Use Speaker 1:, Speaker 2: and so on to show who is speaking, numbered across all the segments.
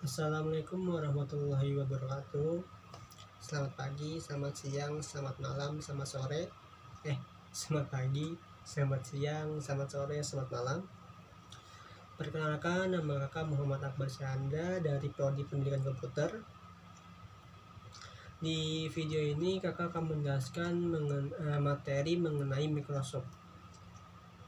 Speaker 1: Assalamualaikum warahmatullahi wabarakatuh. Selamat pagi, selamat siang, selamat malam, selamat sore. Selamat pagi, selamat siang, selamat sore, selamat malam. Perkenalkan, nama kakak Muhammad Akbar Syahanda dari Prodi Pendidikan Komputer. Di video ini kakak akan menjelaskan materi mengenai Microsoft.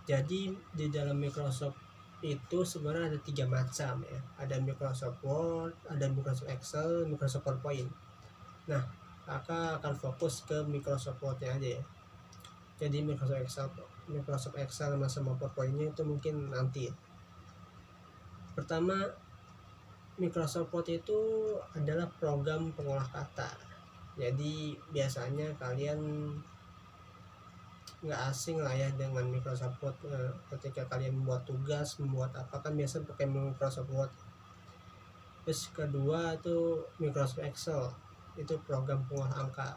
Speaker 1: Jadi di dalam Microsoft itu sebenarnya ada 3 macam ya. Ada Microsoft Word, ada Microsoft Excel, Microsoft PowerPoint. Nah, kakak akan fokus ke Microsoft Word-nya aja ya. Jadi Microsoft Excel sama PowerPoint-nya itu mungkin nanti ya. Pertama, Microsoft Word itu adalah program pengolah kata. Jadi biasanya kalian nggak asing lah ya dengan Microsoft Word. Ketika kalian membuat tugas, membuat apa kan biasa pakai Microsoft Word. Terus kedua itu Microsoft Excel, itu program pengolah angka.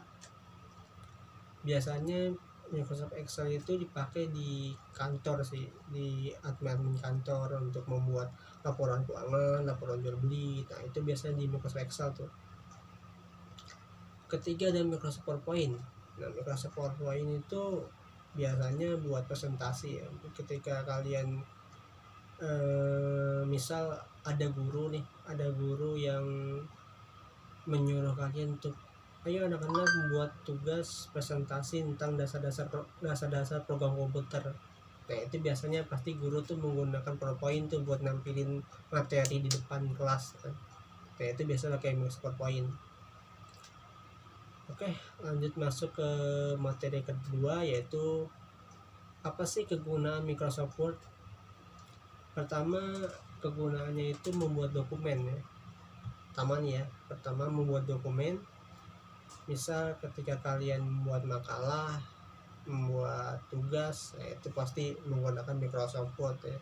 Speaker 1: Biasanya Microsoft Excel itu dipakai di kantor sih, di admin kantor untuk membuat laporan keuangan, laporan jual beli. Nah itu biasanya di Microsoft Excel tuh. Ketiga ada Microsoft PowerPoint. Nah Microsoft PowerPoint itu biasanya buat presentasi ya. Ketika kalian misal ada guru yang menyuruh kalian untuk ayo anak-anak membuat tugas presentasi tentang dasar-dasar program komputer. Nah itu biasanya pasti guru tuh menggunakan PowerPoint tuh buat nampilin materi di depan kelas kan. Nah itu biasanya pakai Microsoft PowerPoint. Oke, lanjut masuk ke materi kedua, yaitu apa sih kegunaan Microsoft Word. Pertama, kegunaannya itu membuat dokumen ya. Pertama membuat dokumen. Misal ketika kalian membuat makalah, membuat tugas, itu pasti menggunakan Microsoft Word ya.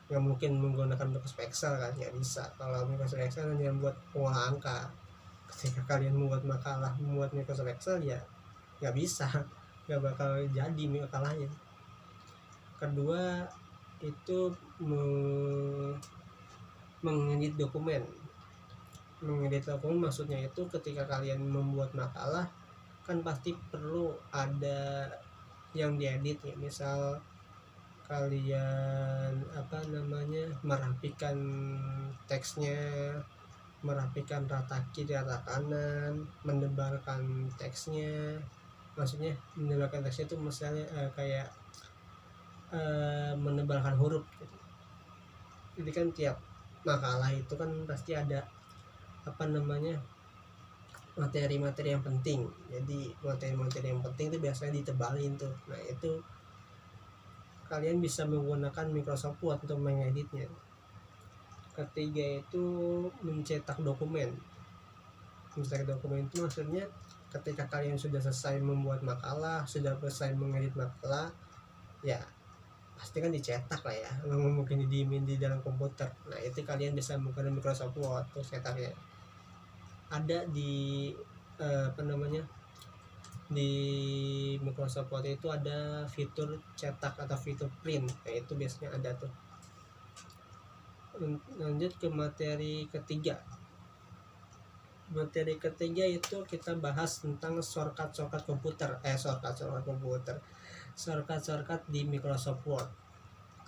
Speaker 1: Nggak mungkin menggunakan Microsoft Excel kan, nggak bisa. Kalau Microsoft Excel hanya buat pengolah angka. Ketika kalian membuat makalah, membuat Microsoft Excel ya nggak bisa, nggak bakal jadi makalahnya. Kedua itu mengedit dokumen. Mengedit dokumen maksudnya itu ketika kalian membuat makalah kan pasti perlu ada yang diedit ya. Misal kalian merapikan teksnya, merapikan rata kiri rata kanan, menebalkan teksnya. Maksudnya menebalkan teksnya itu misalnya kayak menebalkan huruf gitu. Jadi kan tiap makalah itu kan pasti ada materi-materi yang penting. Jadi materi-materi yang penting itu biasanya ditebalin tuh. Nah itu kalian bisa menggunakan Microsoft Word untuk mengeditnya. Ketiga itu mencetak dokumen. Mencetak dokumen itu maksudnya ketika kalian sudah selesai membuat makalah, sudah selesai mengedit makalah, ya pasti kan dicetak lah ya, nggak mungkin didiemin di dalam komputer. Nah itu kalian bisa menggunakan Microsoft Word untuk cetaknya. Ada di di Microsoft Word itu ada fitur cetak atau fitur print. Nah itu biasanya ada tuh. Lanjut ke materi ketiga. Materi ketiga itu kita bahas tentang shortcut komputer. Shortcut di Microsoft Word.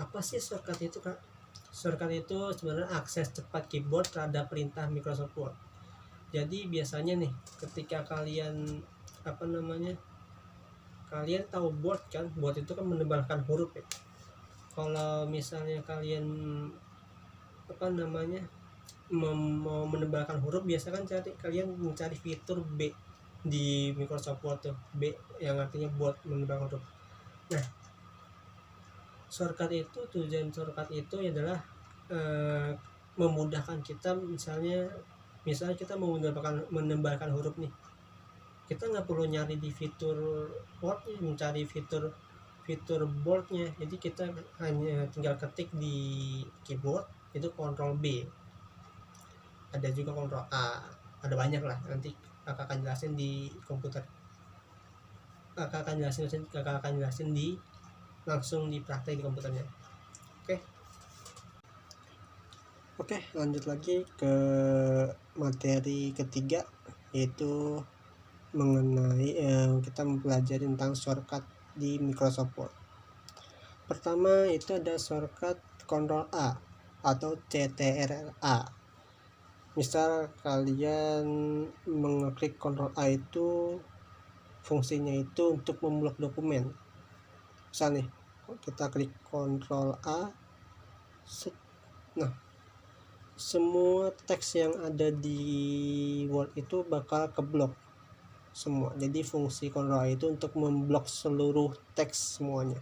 Speaker 1: Apa sih shortcut itu, Kak? Shortcut itu sebenarnya akses cepat keyboard terhadap perintah Microsoft Word. Jadi biasanya nih ketika kalian kalian tahu Word kan? Word itu kan menebalkan huruf ya. Kalau misalnya kalian mau menebalkan huruf, biasa kan kalian mencari fitur B di Microsoft Word tuh, B yang artinya buat menebalkan huruf. Nah tujuan shortcut itu adalah memudahkan kita. Misalnya kita mau menebalkan huruf nih, kita nggak perlu nyari di fitur Word mencari fitur boldnya. Jadi kita hanya tinggal ketik di keyboard itu Ctrl B, ada juga Ctrl A, ada banyak lah. Nanti kakak akan jelasin di komputer, kakak akan jelasin langsung di praktek di komputernya. Oke. Oke, lanjut lagi ke materi ketiga, yaitu mengenai kita mempelajari tentang shortcut di Microsoft Word. Pertama itu ada shortcut Ctrl A atau CTRL-A. Misal kalian mengeklik Ctrl A itu fungsinya itu untuk memblok dokumen. Misal nih, kita klik Ctrl A, nah semua teks yang ada di Word itu bakal keblok semua. Jadi fungsi Ctrl A itu untuk memblok seluruh teks semuanya.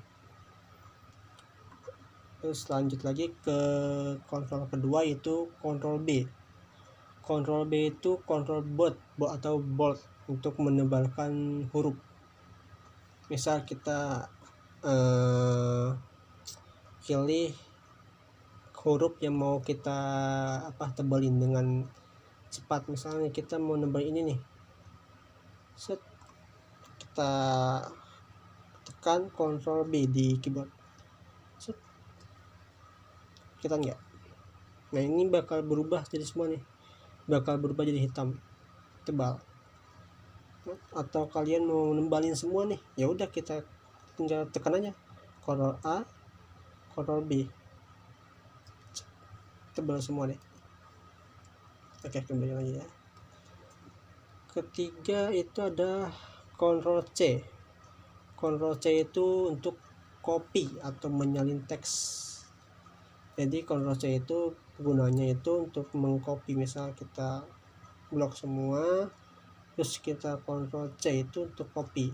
Speaker 1: Terus lanjut lagi ke kontrol kedua, yaitu Ctrl B. Ctrl B itu kontrol bold atau bold untuk menebalkan huruf. Misal kita pilih huruf yang mau kita tebalin dengan cepat. Misalnya kita mau nebal ini nih, kita tekan Ctrl B di keyboard, kita enggak. Nah ini bakal berubah jadi semua nih, bakal berubah jadi hitam tebal. Atau kalian mau nembalin semua nih, ya udah kita tinggal tekan aja Ctrl A, Ctrl B, tebal semua deh. Oke, kembali lagi ya. Ketiga itu ada Ctrl C. Ctrl C itu untuk copy atau menyalin teks. Jadi Ctrl C itu gunanya itu untuk mengcopy. Misal kita blok semua, terus kita Ctrl C itu untuk copy.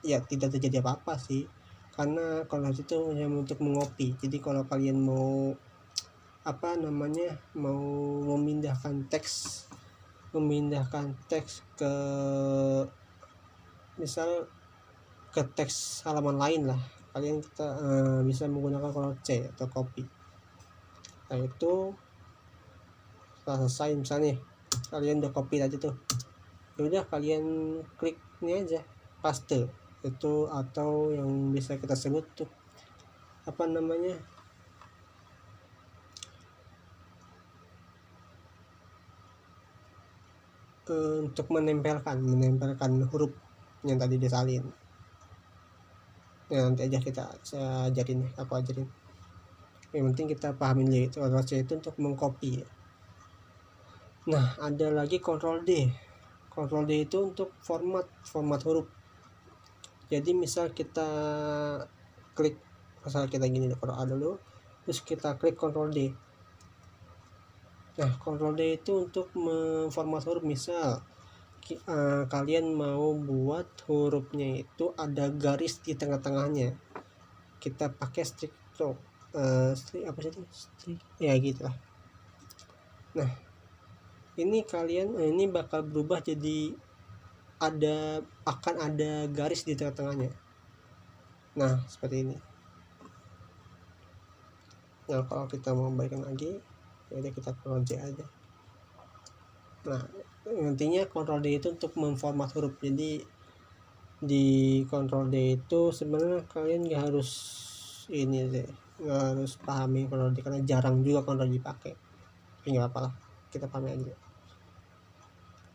Speaker 1: Ya tidak terjadi apa-apa sih, karena Ctrl C itu hanya untuk mengopi. Jadi kalau kalian mau mau memindahkan teks ke misal ke teks halaman lain lah, kalian bisa menggunakan Ctrl C atau copy. Nah itu setelah selesai, misalnya kalian udah copy tadi tuh, ya udah kalian klik ini aja paste itu, atau yang bisa kita sebut tuh untuk menempelkan huruf yang tadi disalin. Ya nanti aja saya ajarin, yang penting kita pahamin dulu itu Ctrl C itu untuk mengcopy. Nah ada lagi Ctrl D. Ctrl D itu untuk format huruf. Jadi misal kita klik, misal kita gini, Ctrl A dulu, terus kita klik Ctrl D. Nah Ctrl D itu untuk memformat huruf. Misal kalian mau buat hurufnya itu ada garis di tengah-tengahnya, kita pakai strict stroke, ya gitu lah. Nah ini ini bakal berubah jadi akan ada garis di tengah-tengahnya. Nah seperti ini. Nah kalau kita mau baikkan lagi, jadi kita Ctrl J aja. Nah nantinya Ctrl D itu untuk memformat huruf. Jadi di Ctrl D itu sebenarnya kalian nggak harus pahami Ctrl D, karena jarang juga Ctrl D dipakai. Tapi nggak apa lah, kita pahami aja.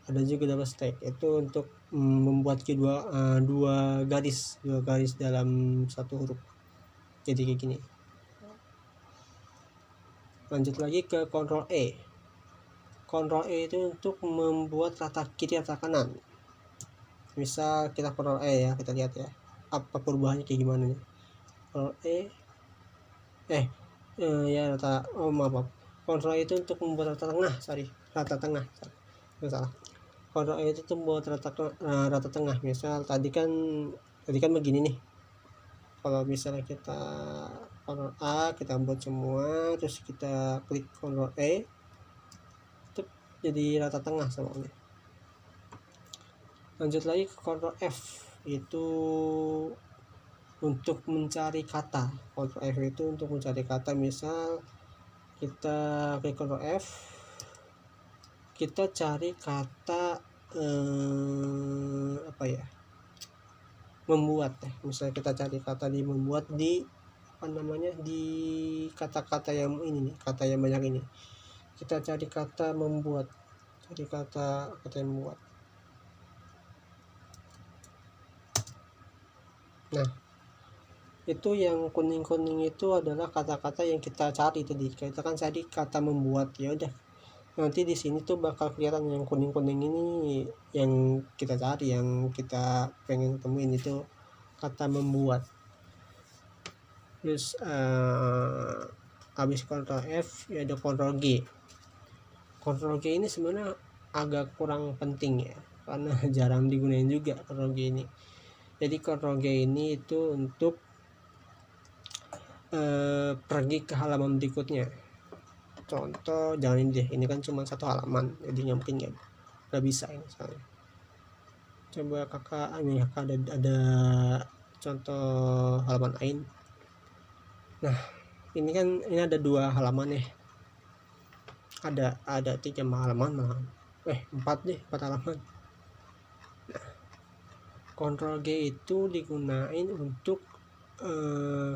Speaker 1: Ada juga double stack, itu untuk membuat dua garis dalam satu huruf, jadi kayak gini. Lanjut lagi ke Ctrl E. Ctrl E itu untuk membuat rata kiri rata kanan. Misal kita Ctrl E ya, kita lihat ya apa perubahannya kayak gimana nih. Ctrl E Ctrl E itu untuk membuat rata tengah, salah. Ctrl E itu untuk membuat rata tengah. Misal tadi kan begini nih. Kalau misalnya kita Ctrl A, kita buat semua, terus kita klik Ctrl E, itu jadi rata tengah semuanya. Lanjut lagi ke Ctrl F, itu untuk mencari kata. Ctrl F itu untuk mencari kata. Misal kita klik Ctrl F, kita cari kata membuat. Misalnya kita cari kata di membuat di di kata-kata yang ini nih, kata yang banyak ini. kita cari kata membuat, cari kata yang membuat. Nah, itu yang kuning-kuning itu adalah kata-kata yang kita cari tadi. Kita kan cari kata membuat, ya udah. Nanti di sini tuh bakal kelihatan yang kuning-kuning ini yang kita cari, yang kita pengen temuin itu kata membuat. Terus habis Ctrl F ya ada Ctrl G. Ctrl G ini sebenarnya agak kurang penting ya, karena jarang digunain juga Ctrl G ini. Jadi Ctrl G ini itu untuk pergi ke halaman berikutnya. Contoh jangan ini deh, ini kan cuma satu halaman, jadi mungkin nggak bisa ini soalnya. Coba kakak ini, kakak ada contoh halaman lain. Nah, ini kan ini ada 2 halaman ya, ada 3 halaman malah, 4 halaman. Nah, Ctrl G itu digunain untuk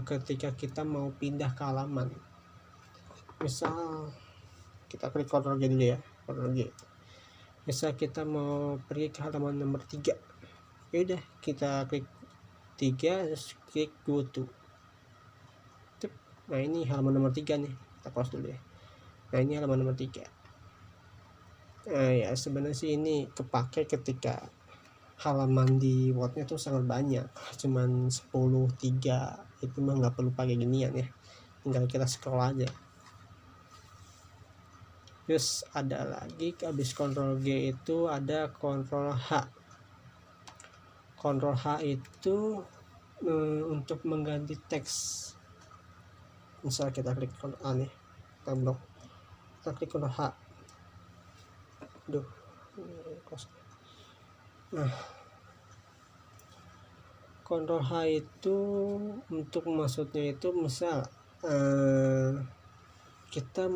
Speaker 1: ketika kita mau pindah ke halaman. Misal kita klik Ctrl G dulu ya, Ctrl G. Misal kita mau pergi ke halaman nomor 3, ya udah kita klik 3 terus klik go to. Nah, ini halaman nomor 3 nih, kita close dulu ya. Nah, ini halaman nomor 3. Nah, ya sebenarnya sih ini kepake ketika halaman di Word-nya tuh sangat banyak, cuman 10-3, itu mah nggak perlu pakai ginian ya, tinggal kita scroll aja. Terus ada lagi habis Ctrl G itu ada Ctrl H. Ctrl H itu untuk mengganti teks. Misal kita klik Ctrl A nih, kita blok, kita klik Ctrl H. Nah, Ctrl H itu untuk maksudnya itu misal kita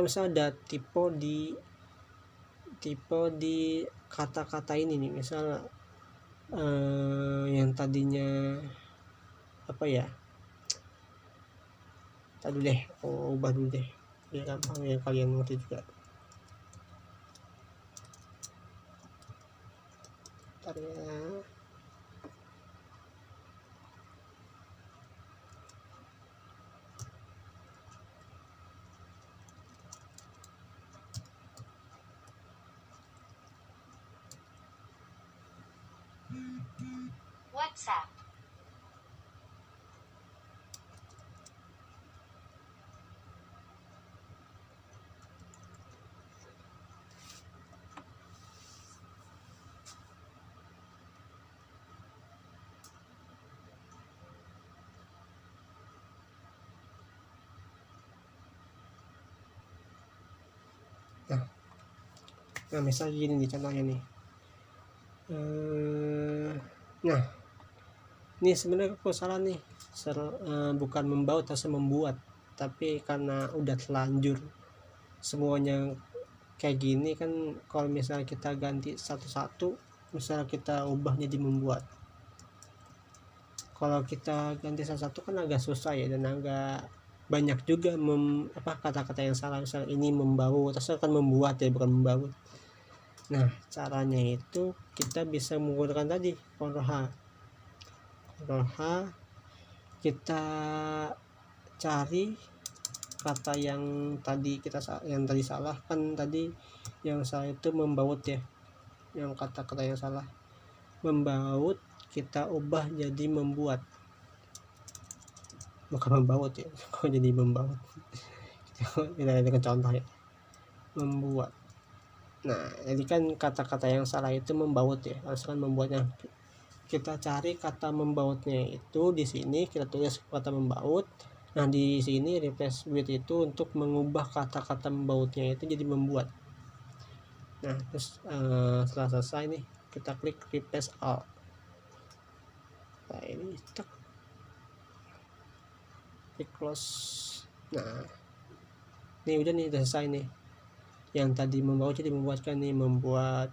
Speaker 1: misal ada tipe di kata-kata ini nih, misal yang tadinya apa ya, tadi deh ubah dulu deh biar gampang ya kalian ngerti juga. Bentar ya.
Speaker 2: WhatsApp.
Speaker 1: Nah, misalnya gini nih contohnya nih. Nah, ini sebenarnya aku salah nih, bukan membaut atau membuat, tapi karena udah telanjur semuanya kayak gini kan, kalau misalnya kita ganti satu-satu, misalnya kita ubah jadi membuat, kalau kita ganti satu-satu kan agak susah ya, dan agak banyak juga kata-kata yang salah. Misalnya ini membaut, terus kan membuat ya, bukan membaut. Nah, caranya itu kita bisa menggunakan tadi Ctrl H. Ctrl H, kita cari kata yang tadi salah kan, tadi yang salah itu membaut ya, yang kata-kata yang salah membaut kita ubah jadi membuat, bukan membaut ya, kok jadi membaut. Kita lihat contoh ya, membuat. Nah, jadi kan kata-kata yang salah itu membaut ya, harus kan membuatnya. Kita cari kata membautnya itu di sini, kita tulis kata membaut. Nah, di sini replace with itu untuk mengubah kata-kata membautnya itu jadi membuat. Nah, terus setelah selesai nih, kita klik replace all. Nah, ini klik close. Nah, ini udah nih, udah selesai nih. Yang tadi membaut jadi membuatkan nih, membuat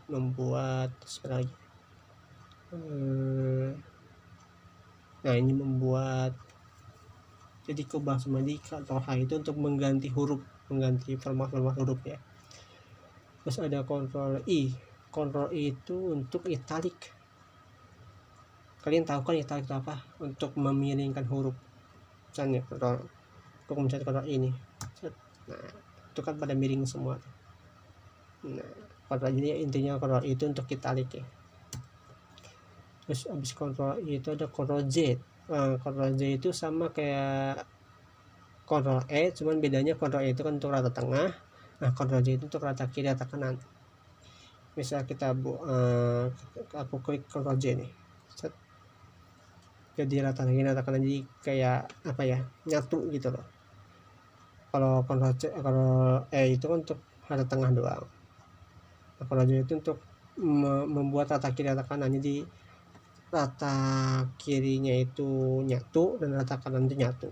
Speaker 1: terus lagi. Nah, ini membuat. jadi aku bahas di Ctrl H itu untuk mengganti format huruf ya. Terus ada Ctrl I itu untuk italic. Kalian tahu kan italic itu apa? Untuk memiringkan huruf. Misalnya untuk mencet Ctrl ini, nah itu kan pada miring semua. Nah jadi intinya Ctrl itu untuk italic ya. Terus habis Ctrl itu ada Ctrl Z. Ctrl Z itu sama kayak Ctrl E, cuman bedanya Ctrl E itu kan untuk rata tengah, nah Ctrl Z itu untuk rata kiri rata kanan. Misal kita aku klik Ctrl Z nih, set, jadi rata kiri rata kanan, jadi kayak apa ya, nyatu gitu loh. Kalau Ctrl E itu kan untuk rata tengah doang, nah Ctrl Z itu untuk membuat rata kiri rata kanan, jadi rata kirinya itu nyatu dan rata kanan itu nyatu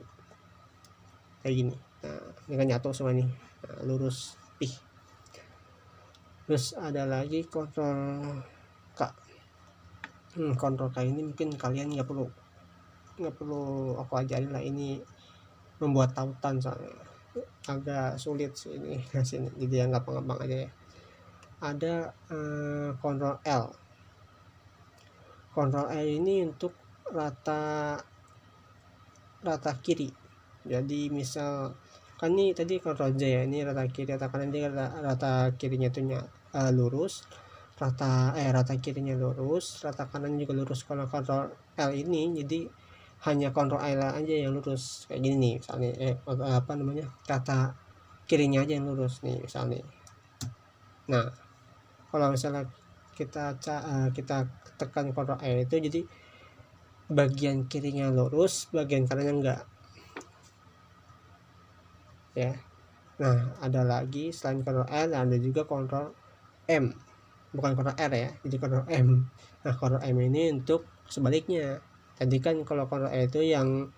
Speaker 1: kayak gini. Nah ini kan nyatu semua nih, nah, lurus pih. Terus ada lagi Ctrl K. Ctrl K ini mungkin kalian nggak perlu aku ajarin lah, ini membuat tautan soalnya agak sulit sih ini sini, jadi yang gampang-gampang aja ya. Ada Ctrl L. Ctrl L ini untuk rata kiri. Jadi misal kan ini tadi Ctrl Z ya, ini rata kiri rata kanan, dia rata kirinya itu lurus, rata kirinya lurus, rata kanan juga lurus. Kalau Ctrl L ini jadi hanya Ctrl L aja yang lurus kayak gini nih misalnya, rata kirinya aja yang lurus nih misalnya. Nah kalau misalnya kita tekan Ctrl L itu jadi bagian kirinya lurus, bagian kanannya enggak ya. Nah ada lagi selain Ctrl L, ada juga Ctrl M, bukan Ctrl R ya, jadi Ctrl M. Nah Ctrl M ini untuk sebaliknya. Tadi kan kalau Ctrl L itu yang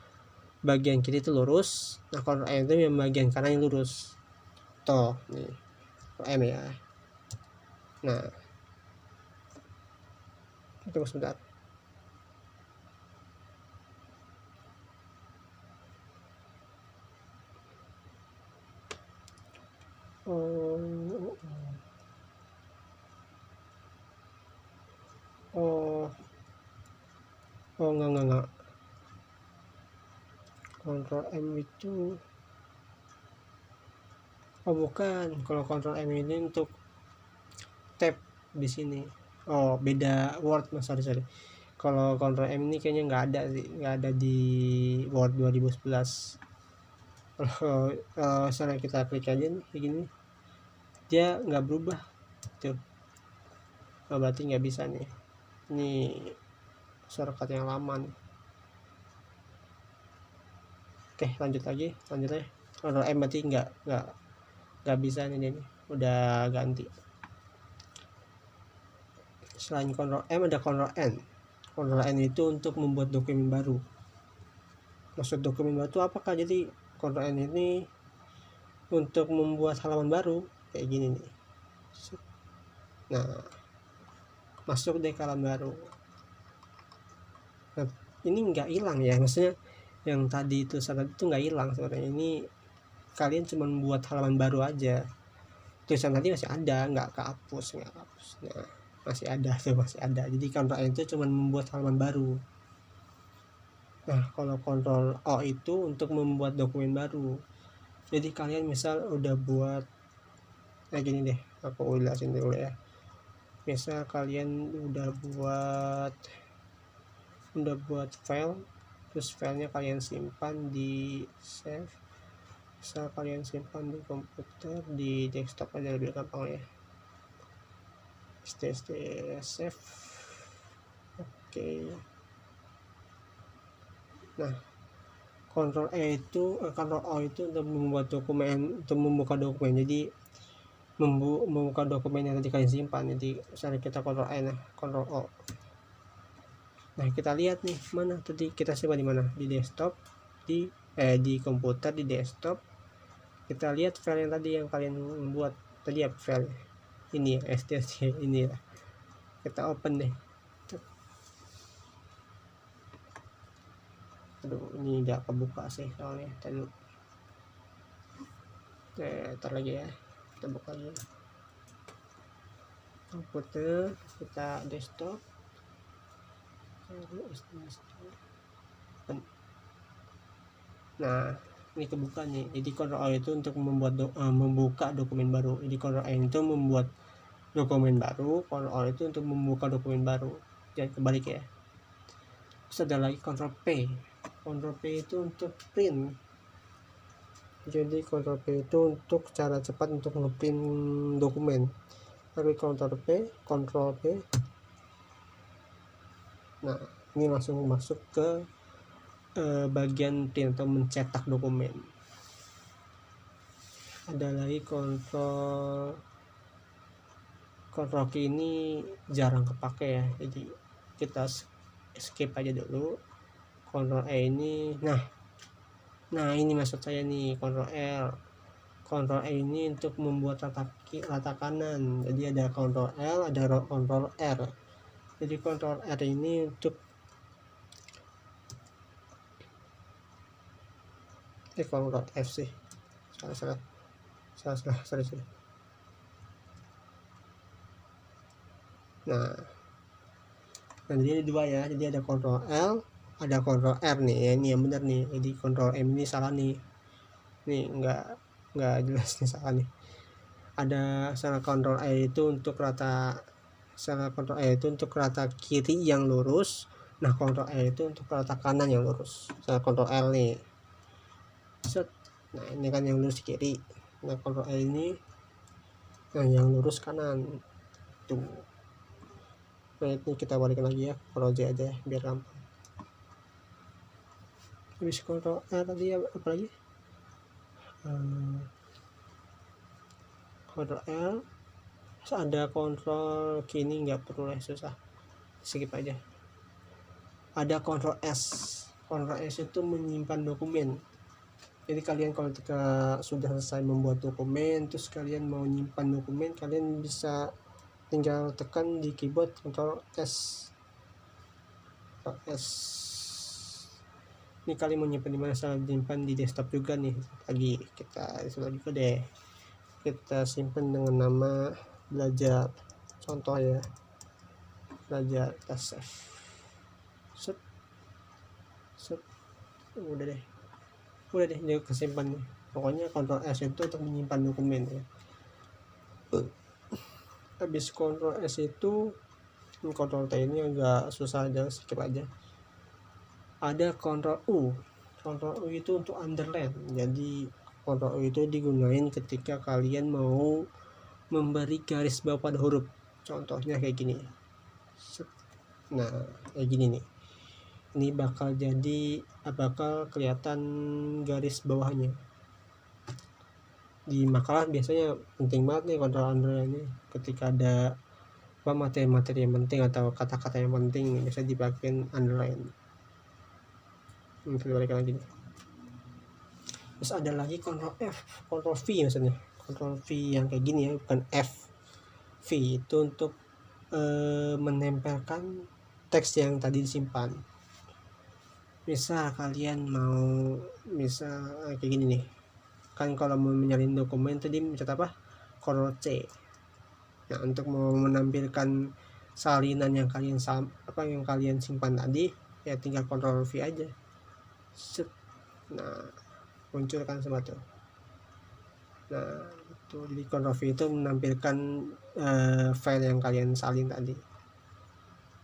Speaker 1: bagian kiri itu lurus, nah Ctrl M itu yang bagian kanan yang lurus. Tuh nih Ctrl M ya. Nah tunggu sebentar. Enggak. Ctrl M itu bukan. Kalau Ctrl M ini untuk tab di sini. Beda Word, sorry. Kalau Ctrl M ini kayaknya nggak ada di Word 2011. Kalau misalnya kita klik aja nih kayak gini, dia nggak berubah tuh. Berarti nggak bisa nih, ini shortcut yang lama nih. Oke lanjut aja. Ctrl M berarti nggak bisa nih, udah ganti. Selain Ctrl M ada Ctrl N. Ctrl N itu untuk membuat dokumen baru. Maksud dokumen baru itu apakah? Jadi Ctrl N ini untuk membuat halaman baru kayak gini nih. Nah masuk deh ke halaman baru. Nah ini nggak hilang ya, maksudnya yang tadi itu nggak hilang sebenarnya. Ini kalian cuma membuat halaman baru aja, tulisan tadi masih ada, nggak kehapus. Nah masih ada. Jadi Ctrl N itu cuma membuat halaman baru. Nah kalau Ctrl O itu untuk membuat dokumen baru. Jadi kalian misal udah buat kayak gini deh, aku jelasin dulu ya. Misal kalian udah buat file, terus filenya kalian simpan di save. Misal kalian simpan di komputer, di desktop aja lebih gampang ya. Save. Oke. Nah Ctrl O itu untuk membuat dokumen, untuk membuka dokumen. Jadi membuka dokumen yang tadi kalian simpan. Jadi misalnya kita Ctrl O. Nah kita lihat nih, mana tadi kita simpan di mana, di desktop, di komputer, di desktop. Kita lihat file yang tadi yang kalian buat tadi, apa file ini ya, std ini ya. Kita open deh. Aduh, ini nggak kebuka sih soalnya. Tadi ntar lagi ya, kita buka lagi komputer kita, desktop. Nah, ini kebuka nih. Jadi Ctrl A itu untuk membuka dokumen baru. Jadi Ctrl A itu membuat dokumen baru, Ctrl A itu untuk membuka dokumen baru. Jangan kebalik ya. Terus ada lagi Ctrl P. Ctrl P itu untuk print. Jadi Ctrl P itu untuk cara cepat untuk ngeprint dokumen. Lalu Ctrl P, Ctrl P. Nah, ini langsung masuk ke bagian print atau mencetak dokumen. Ada lagi Ctrl key ini jarang kepake ya, jadi kita skip aja dulu. Ctrl E ini, nah ini maksud saya nih, Ctrl L. Ctrl E ini untuk membuat rata kanan. Jadi ada Ctrl L, ada Ctrl R. Jadi Ctrl R ini untuk Ctrl F sih. Salah. Nah, jadi ada dua ya. Jadi ada Ctrl L, ada Ctrl R nih. Ya, ini yang benar nih. Jadi Ctrl M ini salah nih. Nih nggak jelas nih, salah nih. Ada salah Ctrl E itu untuk rata. Salah Ctrl E itu untuk rata kiri yang lurus. Nah, Ctrl E itu untuk rata kanan yang lurus. Salah Ctrl L nih. Set. Nah, ini kan yang lurus kiri. Nah, Ctrl E ini yang lurus kanan. Tuh. Nah, ini kita balikin lagi ya, Ctrl J aja biar gampang. Habis Ctrl R tadi apa lagi? Ctrl L. Terus ada Ctrl kini, nggak perlu lah, susah, skip aja. Ada Ctrl S. Ctrl S itu menyimpan dokumen. Jadi kalian kalau ketika sudah selesai membuat dokumen, terus kalian mau nyimpan dokumen, kalian bisa tinggal tekan di keyboard Ctrl S. Ini kalian mau nyimpan di mana? Saya simpan di desktop juga nih. Lagi kita juga deh. Kita simpan dengan nama belajar. Contoh ya. Belajar, kita save. Set. Udah deh dia kesimpan nih. Pokoknya Ctrl S itu untuk menyimpan dokumen ya. Habis Ctrl S itu, Ctrl T ini agak susah aja, skip aja. Ada Ctrl U. Ctrl U itu untuk underline. Jadi Ctrl U itu digunain ketika kalian mau memberi garis bawah pada huruf. Contohnya kayak gini. Nah, kayak gini nih. Ini bakal kelihatan garis bawahnya. Di makalah biasanya penting banget nih Ctrl underline ini. Ketika ada materi yang penting atau kata-kata yang penting, bisa dipakai underline. Kita balikan lagi nih. Terus ada lagi Ctrl F, Ctrl V maksudnya. Ctrl V yang kayak gini ya, bukan F. V itu untuk menempelkan teks yang tadi disimpan. Misal kalian mau kayak gini nih. Kan kalau mau menyalin dokumen tadi mencet apa? Ctrl C. Nah, untuk mau menampilkan salinan yang kalian simpan tadi, ya tinggal Ctrl V aja. Set. Nah, muncul kan semua tuh. Nah, itu di Ctrl V itu menampilkan file yang kalian salin tadi.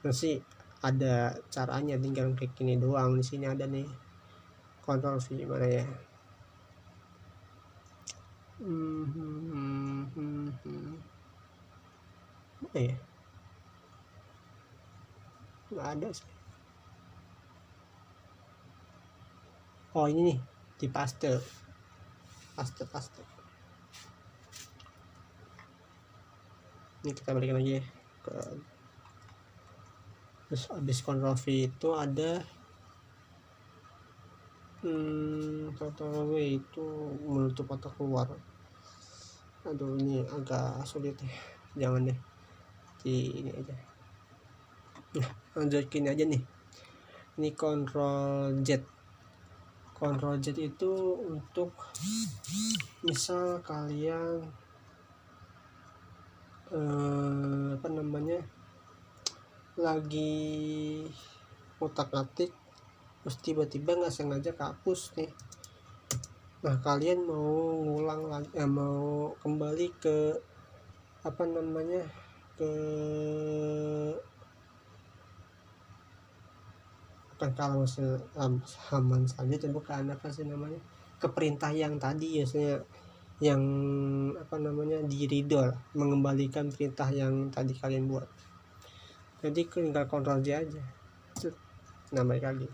Speaker 1: Nanti ada caranya, tinggal klik ini doang. Di sini ada nih Ctrl V, mana ya? Mana ya? Nggak ada sih. Oh, ini nih, di paste. Ini kita balikin lagi ya ke. Terus habis Ctrl V itu ada Ctrl W itu menutup atau keluar. Aduh, ini agak sulit ya, jangan deh, di ini aja. Nah, lanjut gini aja nih. Ini Ctrl Z. Ctrl Z itu untuk misal kalian lagi utak-atik terus tiba-tiba nggak sengaja kehapus nih. Nah, kalian mau ngulang lagi, mau kembali ke ke bukan halaman saja, bukan ke perintah yang tadi biasanya yang di reader, mengembalikan perintah yang tadi kalian buat. Jadi tinggal Ctrl J aja. Nah, balik lagi.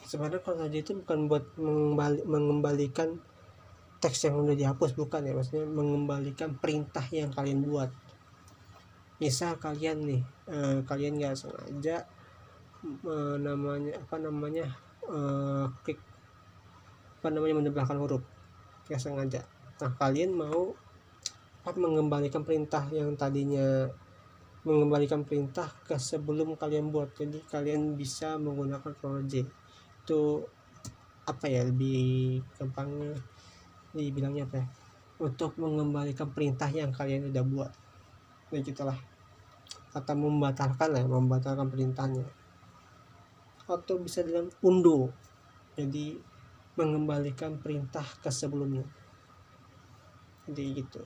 Speaker 1: Sebenarnya Ctrl J itu bukan buat mengembalikan teks yang udah dihapus, bukan ya, maksudnya mengembalikan perintah yang kalian buat. Misal kalian nih kalian nggak sengaja klik menambahkan huruf nggak sengaja. Nah, kalian mau mengembalikan perintah yang tadinya mengembalikan perintah ke sebelum kalian buat. Jadi kalian bisa menggunakan Ctrl J. Itu lebih gampangnya dibilangnya untuk mengembalikan perintah yang kalian udah buat. Nah, gitulah. Atau membatalkan perintahnya. Atau bisa dengan undo. Jadi mengembalikan perintah ke sebelumnya. Jadi gitu.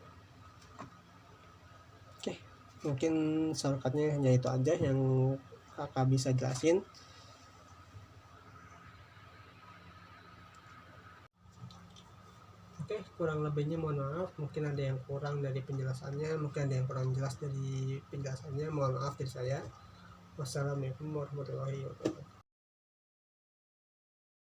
Speaker 1: Oke, mungkin shortcutnya hanya itu aja yang kakak bisa jelasin. Oke, kurang lebihnya mohon maaf, mungkin ada yang kurang dari penjelasannya, mungkin ada yang kurang jelas dari penjelasannya, mohon maaf dari saya. Wassalamualaikum warahmatullahi wabarakatuh.